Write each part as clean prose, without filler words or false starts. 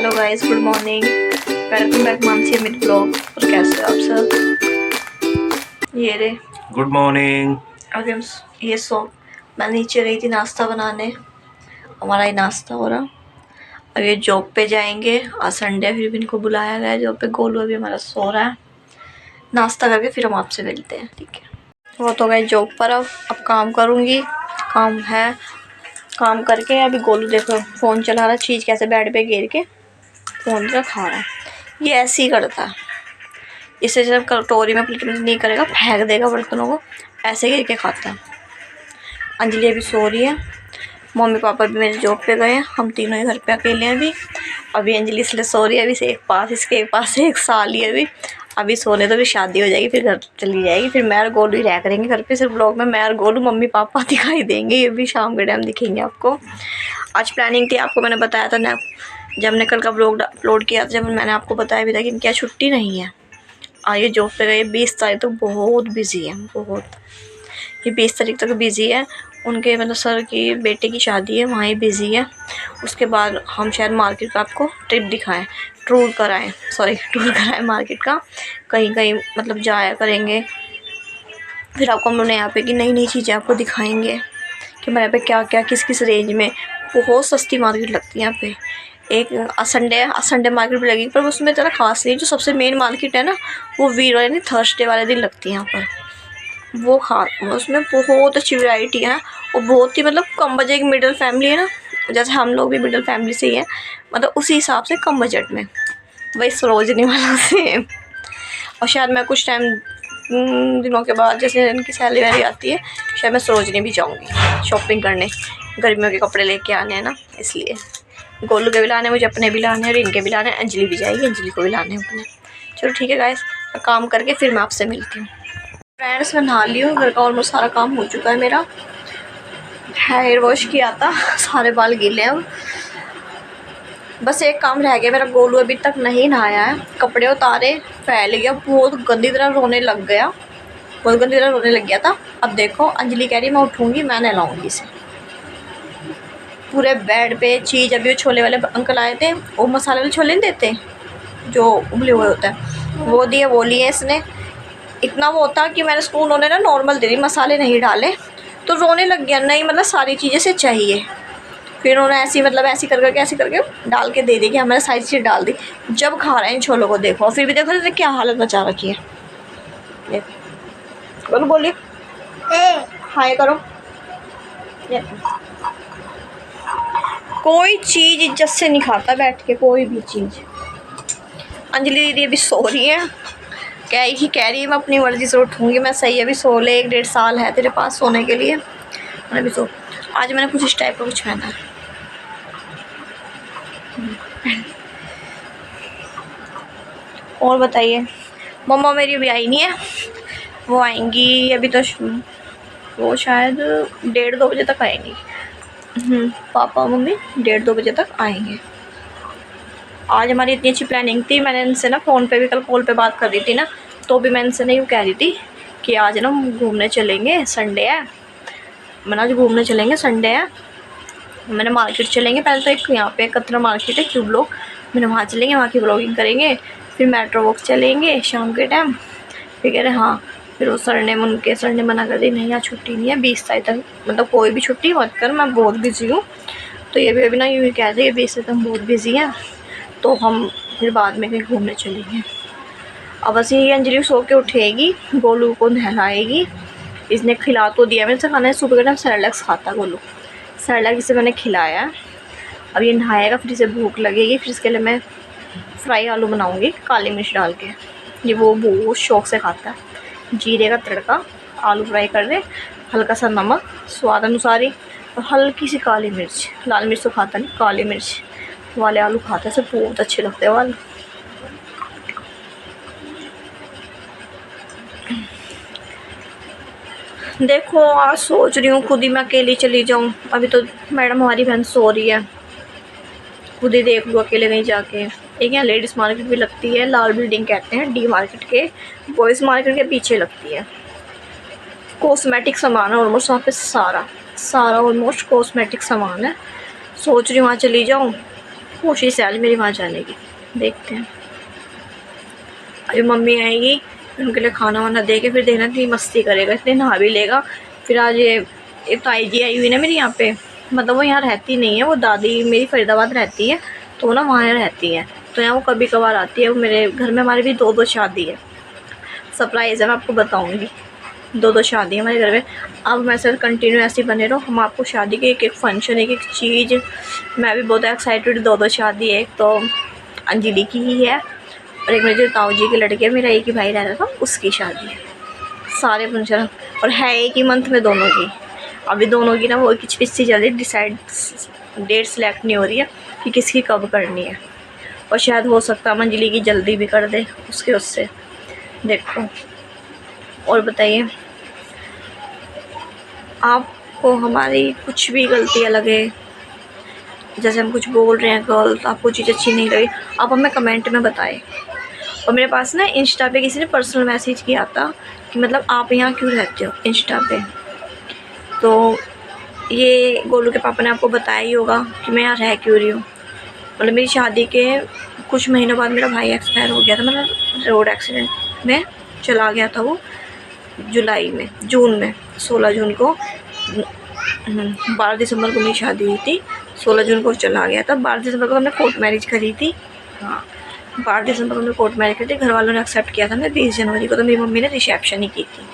Hello guys, good morning, welcome back Mansi Amit blog. और कैसे हो आप सब? ये रे गुड मॉर्निंग। अभी हम ये सो मैं नीचे गई थी नाश्ता बनाने। हमारा ही नाश्ता हो रहा। अब ये जॉब पे जाएंगे, आज संडे, फिर भी इनको बुलाया गया है जॉब पे। गोलू अभी हमारा सो रहा है। नाश्ता करके फिर हम आपसे मिलते हैं, ठीक है? वो तो गए जॉब पर। अब काम करूँगी, काम है। काम करके अभी गोलू देखो फ़ोन चला रहा है, चीज़ कैसे बेड पे गिर के फ़ोन का खा रहा है। ये ऐसे ही करता है। इसे जब कटोरी में प्लेट में नहीं करेगा, फेंक देगा बर्तनों को, ऐसे गिर के खाता है। अंजलि अभी सो रही है। मम्मी पापा भी मेरे जॉब पे गए हैं, हम तीनों ही घर पे अकेले हैं अभी अंजलि इसलिए सो रही है। अभी से एक पास, इसके एक पास से 1 साल ही है अभी सोने तो भी शादी हो जाएगी, फिर घर चली जाएगी। फिर मैं और गोलू ही रह करेंगे घर पे। सिर्फ ब्लॉग में मैं और गोलू, मम्मी पापा दिखाई देंगे। ये भी शाम के टाइम दिखेंगे आपको। आज प्लानिंग थी, आपको मैंने बताया था ना जब हमने कल का ब्लॉग अपलोड किया था, जब मैंने आपको बताया भी था कि इनकी छुट्टी नहीं है। ये जॉब पे गए 20 तारीख तक बहुत बिजी है, बहुत। ये 20 तारीख तक बिजी है। उनके मतलब सर की बेटे की शादी है, वहाँ ही बिजी है। उसके बाद हम शायद मार्केट का आपको ट्रिप दिखाएं, टूर कराएं मार्केट का। कहीं कहीं मतलब जाया करेंगे। फिर आपको हम लोग यहाँ पे की नई नई चीज़ें आपको दिखाएंगे कि हमारे यहाँ पे क्या क्या किस किस रेंज में। बहुत सस्ती मार्केट लगती है यहाँ पे। एक संडे मार्केट भी लगेगी, पर उसमें ज़रा खास नहीं। जो सबसे मेन मार्केट है ना, वो वीरवार यानी थर्सडे वाले दिन लगती है यहाँ पर। वो उसमें बहुत अच्छी वैरायटी है और बहुत ही मतलब कम बजट की मिडिल फैमिली है ना, जैसे हम लोग भी मिडिल फैमिली से ही है, मतलब उसी हिसाब से कम बजट में। वही सरोजनी वाला सेम। और शायद मैं कुछ टाइम दिनों के बाद, जैसे इनकी सैलरी वैलरी आती है, शायद मैं सरोजनी भी जाऊँगी शॉपिंग करने। गर्मियों के कपड़े लेके आने हैं ना, इसलिए गोलू के भी लाने, मुझे अपने भी लाने और इनके भी लाने। अंजलि भी जाएगी, अंजलि को भी लाने अपने। चलो ठीक है गाइस, काम करके फिर मैं आपसे मिलती हूँ। फ्रेंड्स, मैं नहा ली हूँ, घर का ऑलमोस्ट सारा काम हो चुका है मेरा। हेयर वॉश किया था, सारे बाल गीले हैं। बस एक काम रह गया मेरा। गोलू अभी तक नहीं नहाया है, कपड़े उतारे, फैल गया, बहुत गंदी तरह रोने लग गया, बहुत गंदी तरह रोने लग गया था। अब देखो अंजलि कह रही मैं उठूँगी, मैं नहलाऊँगी इसे। पूरे बेड पे चीज़। अभी वो छोले वाले अंकल आए थे, वो मसाले वाले छोले नहीं देते जो उबले हुए होते हैं, वो दिए, वो लिए इसने। इतना वो होता कि मैंने उसको, उन्होंने ना नॉर्मल दे दी, मसाले नहीं डाले, तो रोने लग गया। नहीं मतलब सारी चीज़ें से चाहिए। फिर उन्होंने ऐसी करके डाल के दे दी कि हमारे सारी चीज़ डाल दी। जब खा रहे हैं इन छोलों को देखो, फिर भी देखो तो क्या हालत बचा रखी है। देखो बोलिए हाय करो। कोई चीज़ इज्जत से नहीं खाता बैठ के, कोई भी चीज़। अंजलि दीदी अभी सो रही है, कह रही है मैं अपनी मर्ज़ी से उठूँगी। मैं सही है, अभी सो ले, 1-1.5 साल है तेरे पास सोने के लिए। मैंने अभी सो, आज मैंने कुछ इस टाइप का कुछ पहना है। और बताइए, मम्मा मेरी अभी आई नहीं है, वो आएंगी अभी तो। वो शायद 1:30-2 बजे तक आएंगी। पापा मम्मी 1:30-2 बजे तक आएंगे। आज हमारी इतनी अच्छी प्लानिंग थी। मैंने इनसे ना फ़ोन पे भी कल कॉल पे बात कर रही थी ना, तो भी मैं इनसे नहीं कह रही थी कि आज ना घूमने चलेंगे, संडे है। मैंने आज घूमने चलेंगे, संडे है। मैंने मार्केट चलेंगे पहले तो। एक यहाँ पे कतरा मार्केट है, क्यूब ब्लॉक, मैंने वहाँ चलेंगे, वहाँ की ब्लॉगिंग करेंगे। फिर मेट्रो वॉक चलेंगे शाम के टाइम। फिर कह रहे हाँ, फिर वो सर ने मना कर दी, नहीं यहाँ छुट्टी नहीं है 20 तारीख तक, मतलब कोई भी छुट्टी मत कर, मैं बहुत बिजी हूँ। तो ये भी अभी ना यूँ ही कह रहे 20 तारीख तक बहुत बिजी हैं, तो हम फिर बाद में कहीं घूमने चलेंगे। अब बस ये अंजलि सो के उठेगी, गोलू को नहलाएगी। इसने खिला तो दिया, मैंने खाना है सुबह के टाइम सेरेलैक्स खाता गोलू, सेरेलैक्स इसे मैंने खिलाया। अब ये नहाएगा, फिर इसे भूख लगेगी, फिर इसके लिए मैं फ्राई आलू बनाऊँगी काली मिर्च डाल के। ये वो बहुत शौक़ से खाता है। जीरे का तड़का, आलू फ्राई कर दे, हल्का सा नमक स्वाद अनुसार ही, और हल्की सी काली मिर्च। लाल मिर्च तो खाता नहीं, काली मिर्च वाले आलू खाता है, सब बहुत अच्छे लगते हैं आलू। देखो आज सोच रही हूँ खुद ही मैं अकेली चली जाऊँ। अभी तो मैडम हमारी बहन सो रही है, खुद ही देख लूँ अकेले नहीं जाके। एक यहाँ लेडीज़ मार्केट भी लगती है, लाल बिल्डिंग कहते हैं, डी मार्केट के, बॉयज़ मार्केट के पीछे लगती है। कॉस्मेटिक सामान है ऑलमोस्ट वहाँ पे, सारा ऑलमोस्ट कॉस्मेटिक सामान है। सोच रही हूँ वहाँ चली जाऊँ, कोशिश है आज मेरी वहाँ जाने की, देखते हैं। अभी मम्मी आएगी, उनके लिए खाना वाना दे के फिर देखना इतनी मस्ती करेगा, इतने नहा भी लेगा। फिर आज ये ताई जी आई हुई ना मेरी यहाँ पे, मतलब वो यहाँ रहती नहीं है, वो दादी मेरी फरीदाबाद रहती है, तो वो ना वहाँ रहती है, तो यहाँ वो कभी कभार आती है। वो मेरे घर में हमारी भी 2 शादी है, सरप्राइज़ है, मैं आपको बताऊँगी। 2 शादी है हमारे घर में। अब मैं सर कंटिन्यू ऐसे ही बने रहो, हम आपको शादी के एक फंक्शन, एक चीज़, मैं भी बहुत एक्साइटेड। 2 शादी है, एक तो अंजलि की ही है और एक मेरे जो ताऊ जी के लड़के, मेरा एक ही भाई रहता था, उसकी शादी है। सारे फंक्शन और है एक ही मंथ में दोनों की। अभी दोनों की ना वो पिछली चल रही, डिसाइड डेट सेलेक्ट नहीं हो रही है कि किसकी कब करनी है, और शायद हो सकता है अंजलि की जल्दी भी कर दे उससे देखो। और बताइए, आपको हमारी कुछ भी गलतियाँ लगे, जैसे हम कुछ बोल रहे हैं गलत, आपको चीज़ अच्छी नहीं लगी, आप हमें कमेंट में बताएं। और मेरे पास ना इंस्टा पे किसी ने पर्सनल मैसेज किया था कि मतलब आप यहाँ क्यों रहते हो इंस्टा पे, तो ये गोलू के पापा ने आपको बताया ही होगा कि मैं यहाँ रह क्यों रही हूँ। मतलब मेरी शादी के कुछ महीनों बाद मेरा भाई एक्सपायर हो गया था, मतलब रोड एक्सीडेंट में चला गया था वो, जून में 16 जून को, 12 दिसंबर को मेरी शादी हुई थी, 16 जून को चला गया था। 12 दिसंबर को हमने कोर्ट मैरिज करी थी, हाँ 12 दिसंबर को हमने कोर्ट मैरिज करी थी। घर वालों ने एक्सेप्ट किया था, हमने 20 जनवरी को, तो मेरी मम्मी ने रिसेप्शन ही की थी।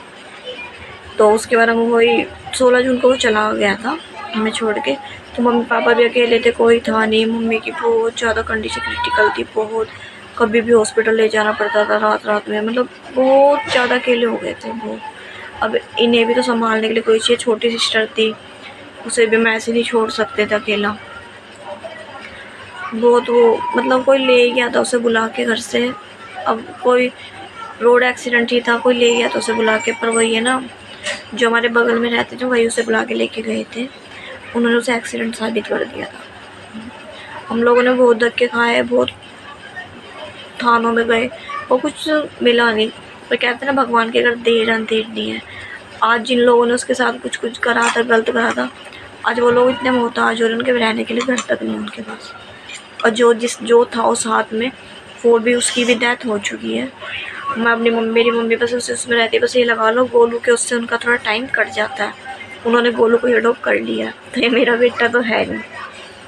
तो उसके बाद हम वही 16 जून को वो चला गया था हमें छोड़ के। तो मम्मी पापा भी अकेले थे, कोई था नहीं। मम्मी की बहुत ज़्यादा कंडीशन क्रिटिकल थी, बहुत, कभी भी हॉस्पिटल ले जाना पड़ता था रात में, मतलब बहुत ज़्यादा अकेले हो गए थे वो। अब इन्हें भी तो संभालने के लिए कोई चाहिए, छोटी सिस्टर थी, उसे भी मैं ऐसे नहीं छोड़ सकते थे अकेला। बहुत वो मतलब कोई ले गया था उसे बुला के घर से, अब कोई रोड एक्सीडेंट ही था, कोई ले गया था उसे बुला के, पर वही है ना, जो हमारे बगल में रहते थे वही उसे बुला के लेके गए थे, उन्होंने उसे एक्सीडेंट साबित कर दिया था। हम लोगों ने बहुत धक्के खाए, बहुत थानों में गए, वो कुछ मिला नहीं। पर कहते हैं ना, भगवान के अगर देर अंधेर नहीं है। आज जिन लोगों ने उसके साथ कुछ करा था, गलत करा था, आज वो लोग इतने मोहताज हो रहे हैं, उनके रहने के लिए घर तक नहीं उनके पास। और जो था उस हाथ में, वो भी, उसकी भी डेथ हो चुकी है। मैं अपनी मेरी मम्मी बस उसमें रहती है, बस ये लगा लो गोलू के उससे उनका थोड़ा टाइम कट जाता है। उन्होंने गोलू को एडॉप्ट कर लिया, तो ये मेरा बेटा तो है नहीं,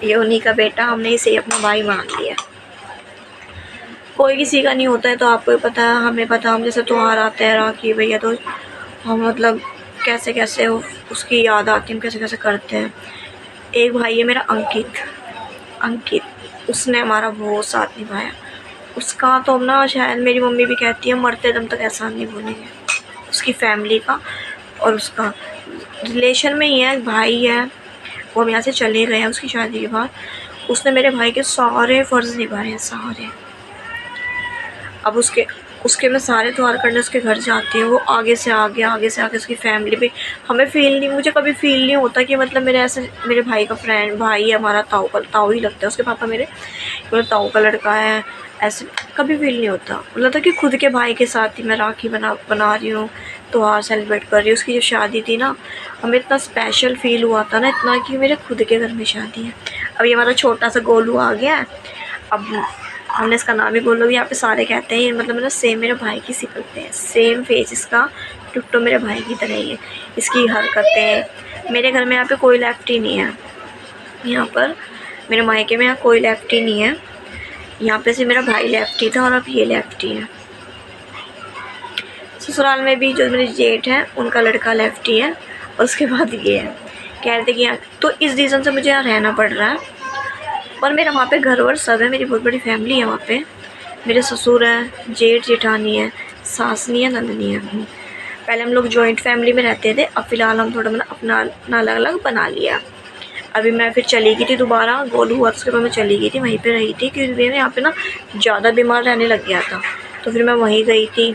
ये उन्हीं का बेटा, हमने इसे अपना भाई मान लिया। कोई किसी का नहीं होता है, तो आपको पता है, हमें पता, हम जैसे त्योहार आते हैं राखी भैया, तो हम मतलब कैसे कैसे उसकी याद आती है, हम कैसे कैसे करते हैं। एक भाई है मेरा अंकित, उसने हमारा बहुत साथ निभाया। उसका तो हम ना, शायद मेरी मम्मी भी कहती है, मरते दम तक एहसान नहीं भूलेंगे उसकी फैमिली का। और उसका रिलेशन में ही है, भाई है, वो हम यहाँ से चले गए हैं उसकी शादी के बाद। उसने मेरे भाई के सारे फ़र्ज़ निभाए हैं, सारे। अब उसके मैं सारे त्योहार करने उसके घर जाती हूँ, वो आगे से आगे उसकी फैमिली भी, हमें फ़ील नहीं, मुझे कभी फ़ील नहीं होता कि मतलब मेरे भाई का फ्रेंड, भाई है हमारा, ताऊ ही लगता है उसके पापा मेरे, ताऊ का लड़का है, ऐसे कभी फ़ील नहीं होता। मतलब था कि खुद के भाई के साथ ही मैं राखी बना रही हूँ, त्योहार सेलिब्रेट कर रही हूँ। उसकी जो शादी थी ना, हमें इतना स्पेशल फ़ील हुआ था ना, इतना कि मेरे खुद के घर में शादी है। अब ये हमारा छोटा सा गोलू आ गया है, अब हमने इसका नाम ही गोलू, यहाँ पे सारे कहते हैं मतलब सेम मेरे भाई की सिकलते हैं, सेम फेस इसका, टुट्टो मेरे भाई की तरह ही है, इसकी हरकतें। मेरे घर में यहाँ पे कोई लेफ्टी नहीं है, यहाँ पर मेरे मायके में यहाँ कोई लेफ्टी नहीं है, यहाँ पे से मेरा भाई लेफ्टी था और अब ये लेफ्टी है। ससुराल में भी जो मेरे जेठ हैं उनका लड़का लेफ्टी है, और उसके बाद ये है। कह रहे थे कि यहाँ, तो इस रीज़न से मुझे यहाँ रहना पड़ रहा है। और मेरा वहाँ पे घर वर सब है, मेरी बहुत बड़ी फैमिली है वहाँ पे, मेरे ससुर हैं, जेठ जेठानी है, सास नहीं है, नंदनी है। पहले हम लोग जॉइंट फैमिली में रहते थे, अब फ़िलहाल हम थोड़ा अपना अलग अलग बना लिया। अभी मैं फिर चली गई थी दोबारा, गोलू हुआ उसके बाद मैं चली गई थी, वहीं पे रही थी, क्योंकि मैं यहाँ पे ना ज़्यादा बीमार रहने लग गया था, तो फिर मैं वहीं गई थी।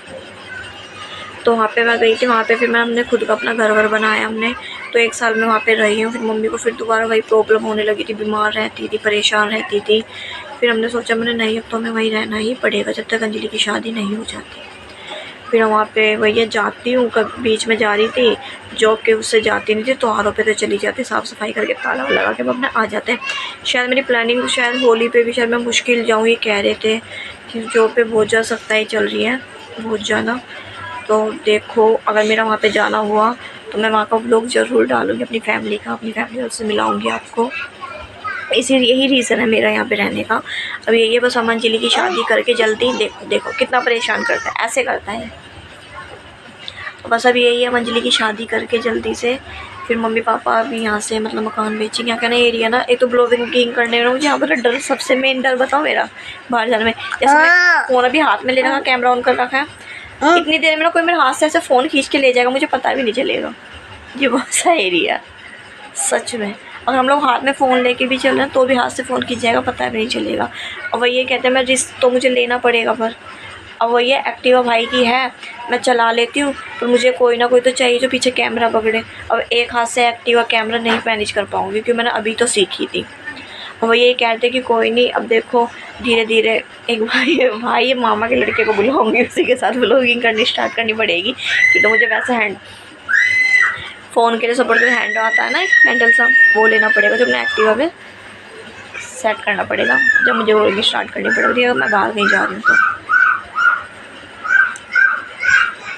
तो वहाँ पे मैं गई थी, वहाँ पे फिर हमने खुद का अपना घर वर बनाया हमने, तो 1 साल में वहाँ पे रही हूँ। फिर मम्मी को फिर दोबारा वही प्रॉब्लम होने लगी थी, बीमार रहती थी, परेशान रहती थी। फिर हमने सोचा, मैंने नहीं, अब तो हमें वहीं रहना ही पड़ेगा जब तक अंजलि की शादी नहीं हो जाती। फिर वहाँ पे भैया जाती हूँ, कभी बीच में जा रही थी जॉब के, उससे जाती नहीं थी, त्योहारों पे तो चली जाती, साफ़ सफाई करके ताला लगा के वो अपने आ जाते हैं। शायद मेरी प्लानिंग शायद होली पे भी शायद मैं मुश्किल जाऊँ, ये कह रहे थे कि जॉब पे बहुत ज़्यादा सख्ताई चल रही है, बहुत ज़्यादा। तो देखो अगर मेरा वहाँ पे जाना हुआ तो मैं वहाँ का व्लॉग ज़रूर डालूँगी अपनी फैमिली का, अपनी फैमिली से मिलाऊँगी आपको। इसी यही रीज़न है मेरा यहाँ पे रहने का। अब यही है बस अमन अंजलि की शादी करके जल्दी, देखो देखो कितना परेशान करता है, ऐसे करता है। बस अब यही है अंजलि की शादी करके जल्दी से, फिर मम्मी पापा भी यहाँ से मतलब मकान बेचेंगे। यहाँ का ना एरिया ना, एक तो ब्लॉगिंग करने में मुझे यहाँ पर डर, सबसे मेन डर बताओ मेरा बाहर जाने में। जैसे मैं फ़ोन अभी हाथ में ले रखा, कैमरा ऑन कर रखा है, इतनी देर में ना कोई मेरे हाथ से ऐसे फ़ोन खींच के ले जाएगा, मुझे पता भी नहीं चलेगा। ये बहुत सा एरिया सच में, अगर हम लोग हाथ में फ़ोन लेके भी चल रहे हैं तो भी हाथ से फ़ोन खींच जाएगा, पता भी नहीं चलेगा। और वही ये कहते हैं मैं रिस्क तो मुझे लेना पड़ेगा, पर अब वही है एक्टिवा भाई की है, मैं चला लेती हूँ, पर मुझे कोई ना कोई तो चाहिए जो पीछे कैमरा पकड़े। अब एक हाथ से एक्टिवा कैमरा नहीं मैनेज कर पाऊँगी क्योंकि मैंने अभी तो सीखी थी। और वो ये कहते कि कोई नहीं, अब देखो धीरे धीरे एक भाई मामा के लड़के को बुलाऊँगी, उसी के साथ व्लॉगिंग करनी स्टार्ट करनी पड़ेगी। कि तो मुझे वैसे फ़ोन के लिए सपोर्ट के हैंड आता है ना, हैंडल सा, वो लेना पड़ेगा जो अपने एक्टिवा पे सेट करना पड़ेगा जब मुझे व्लॉगिंग स्टार्ट करनी पड़ेगी, अगर मैं बाहर कहीं जा रही हूँ तो।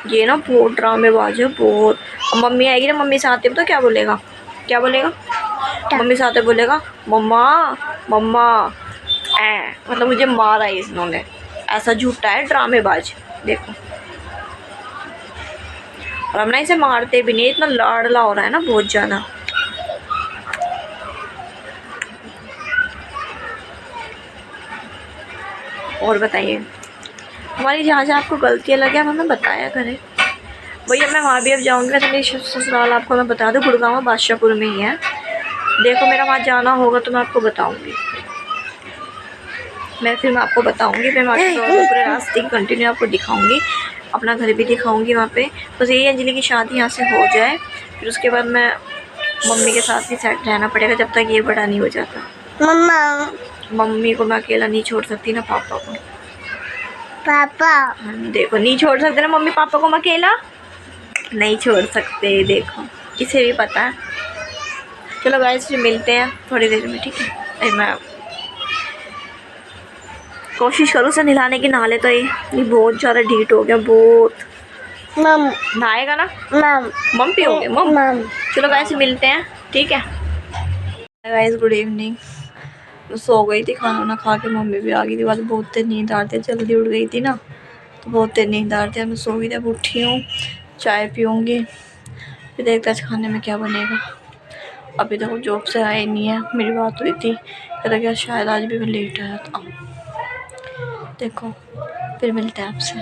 ये ना बहुत ड्रामेबाज है बहुत। अब मम्मी आएगी ना, मम्मी से आते तो क्या बोलेगा, क्या बोलेगा, मम्मी से आते बोलेगा मम्मा मम्मा मतलब मुझे मारा है इन्होंने, ऐसा झूठा है ड्रामेबाज। देखो और हम ना इसे मारते भी नहीं, इतना लाडला हो रहा है ना बहुत ज़्यादा। और बताइए हमारी जहाँ जहाँ आपको गलतियाँ लगे आप हमें बताया करें भैया। मैं वहाँ भी अब जाऊँगी, तो मेरी ससुराल आपको मैं बता दूँ गुड़गांव बादशाहपुर में ही है। देखो मेरा वहाँ जाना होगा तो मैं आपको बताऊँगी, मैं आपको बताऊँगी, फिर मैं आपको पूरे रास्ते कंटिन्यू आपको दिखाऊँगी, अपना घर भी दिखाऊँगी वहाँ पे। बस यही अंजलि की शादी यहाँ से हो जाए, फिर उसके बाद मैं मम्मी के साथ भी सेट रहना पड़ेगा जब तक ये बड़ा नहीं हो जाता। मम्मी को मैं अकेला नहीं छोड़ सकती ना, पापा को। पापा देखो नहीं छोड़ सकते ना मम्मी पापा को, हम अकेला नहीं छोड़ सकते, देखो इसे भी पता है। चलो गाइस फिर मिलते हैं थोड़ी देर में, ठीक है। मैं कोशिश करूँ उसे नहलाने की, नहा ले तो ये बहुत ज़्यादा ढीठ हो गया बहुत। मम नहाएगा ना, मम पियोगे मम। चलो गाइस मिलते हैं, ठीक है गाइस। Good evening. मैं सो गई थी, खाना वाना खा के मम्मी भी आ गई थी, बाद बहुत देर नींद आ रही थी, जल्दी उठ गई थी ना तो बहुत देर नींद आ रही थी। मैं सो गई थी, अब उठी हूँ, चाय पीऊँगी, फिर देखते आज खाने में क्या बनेगा। अभी तक जॉब से आए नहीं है, मेरी बात हुई थी, कहता क्या शायद आज भी मैं लेट आया था। देखो फिर मिलते हैं आपसे।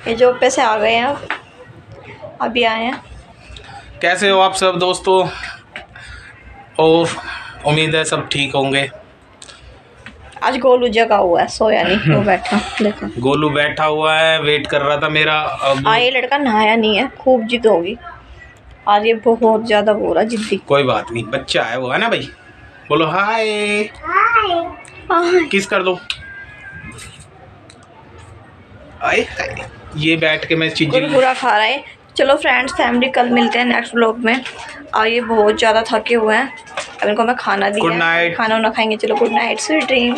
ये जॉब पे से आ गए हैं, अभी आए हैं। कैसे हो आप सब दोस्तों, और उम्मीद है सब ठीक होंगे। आज गोलू जगा हुआ है, सोया नहीं, वो बैठा। देखो गोलू बैठा हुआ है, वेट कर रहा था मेरा। अब ये लड़का नहाया नहीं है, खूब जिद होगी आज, ये बहुत ज़्यादा हो रहा जिद्दी। कोई बात नहीं, बच्चा है वो, है ना भाई। बोलो हाय, किस कर दो। आए ये बैठ के मैं चीज़ें पूरा खा रहा है। चलो फ्रेंड्स फैमिली कल मिलते हैं नेक्स्ट व्लॉग में। और ये बहुत ज़्यादा थके हुए हैं, अब इनको मैं खाना दिया, गुड नाइट, खाना वाना खाएंगे। चलो गुड नाइट, स्वीट ड्रीम।